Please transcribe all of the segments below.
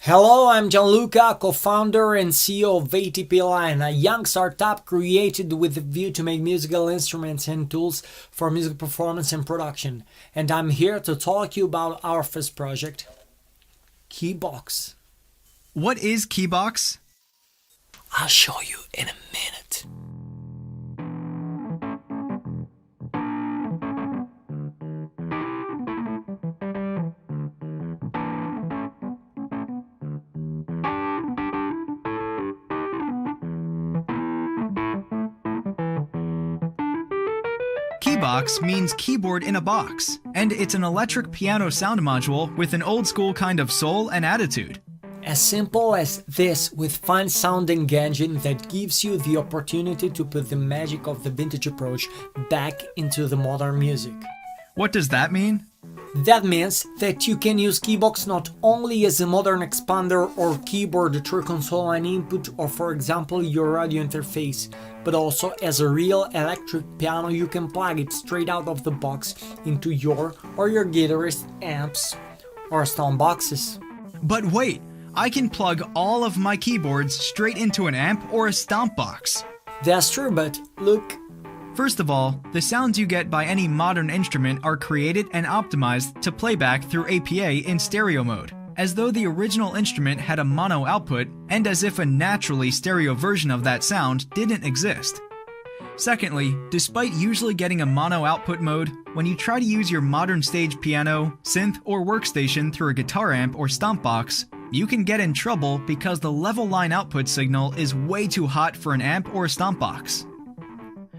Hello, I'm Gianluca, co-founder and CEO of atpline, a young startup created with the view to make musical instruments and tools for music performance and production. And I'm here to talk to you about our first project, Keybo.x. What is Keybo.x? I'll show you in a minute. Keybo.x means keyboard in a box, and it's an electric piano sound module with an old-school kind of soul and attitude. As simple as this, with fine-sounding engine that gives you the opportunity to put the magic of the vintage approach back into the modern music. What does that mean? That means that you can use Keybo.x not only as a modern expander or keyboard through console and input, or for example your audio interface, but also as a real electric piano. You can plug it straight out of the box into your or your guitarist amps or STOMP boxes. But wait, I can plug all of my keyboards straight into an amp or a STOMP box. That's true, but look. First of all, the sounds you get by any modern instrument are created and optimized to playback through APA in stereo mode, as though the original instrument had a mono output and as if a naturally stereo version of that sound didn't exist. Secondly, despite usually getting a mono output mode, when you try to use your modern stage piano, synth, or workstation through a guitar amp or STOMP box, you can get in trouble because the level line output signal is way too hot for an amp or a STOMP box.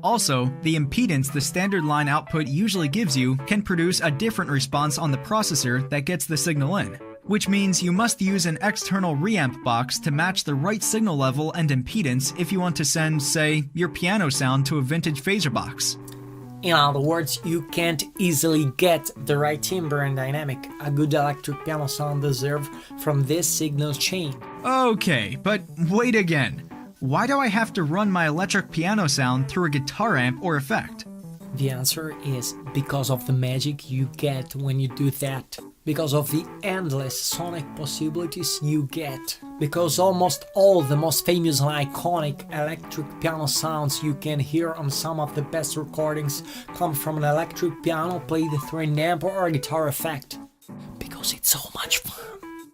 Also, the impedance the standard line output usually gives you can produce a different response on the processor that gets the signal in, which means you must use an external reamp box to match the right signal level and impedance if you want to send, say, your piano sound to a vintage phaser box. In other words, you can't easily get the right timbre and dynamic a good electric piano sound deserves from this signal chain. Okay, but wait again. Why do I have to run my electric piano sound through a guitar amp or effect? The answer is because of the magic you get when you do that. Because of the endless sonic possibilities you get. Because almost all the most famous and iconic electric piano sounds you can hear on some of the best recordings come from an electric piano played through an amp or a guitar effect. Because it's so much fun.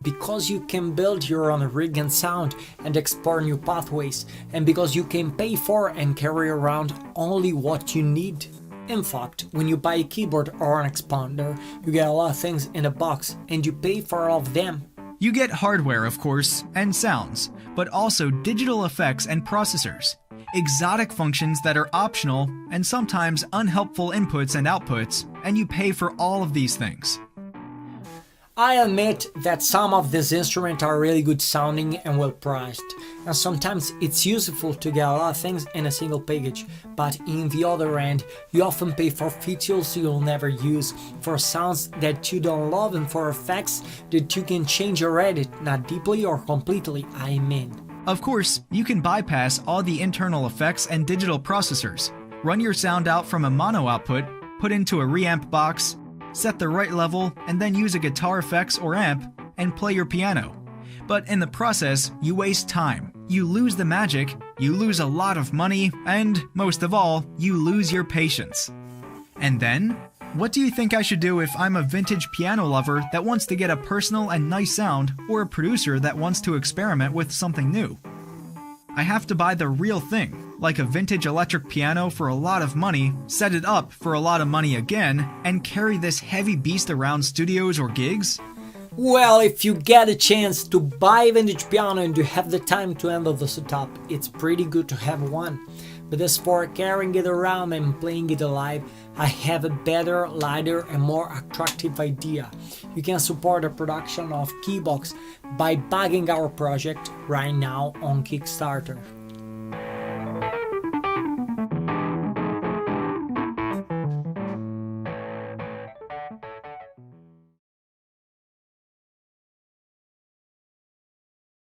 Because you can build your own rig and sound and explore new pathways, and because you can pay for and carry around only what you need. In fact, when you buy a keyboard or an expander, you get a lot of things in a box and you pay for all of them. You get hardware, of course, and sounds, but also digital effects and processors, exotic functions that are optional and sometimes unhelpful inputs and outputs, and you pay for all of these things. I admit that some of these instruments are really good sounding and well priced, and sometimes it's useful to get a lot of things in a single package, but in the other end, you often pay for features you'll never use, for sounds that you don't love, and for effects that you can change or edit, not deeply or completely, I mean. Of course, you can bypass all the internal effects and digital processors, run your sound out from a mono output, put into a reamp box, set the right level, and then use a guitar effects or amp and play your piano. But in the process, you waste time, you lose the magic, you lose a lot of money, and most of all, you lose your patience. And then, what do you think I should do if I'm a vintage piano lover that wants to get a personal and nice sound, or a producer that wants to experiment with something new? I have to buy the real thing, like a vintage electric piano for a lot of money, set it up for a lot of money again, and carry this heavy beast around studios or gigs? Well, if you get a chance to buy a vintage piano and you have the time to handle the setup, it's pretty good to have one. But as for carrying it around and playing it live, I have a better, lighter and more attractive idea. You can support the production of Keybo.x by backing our project right now on Kickstarter.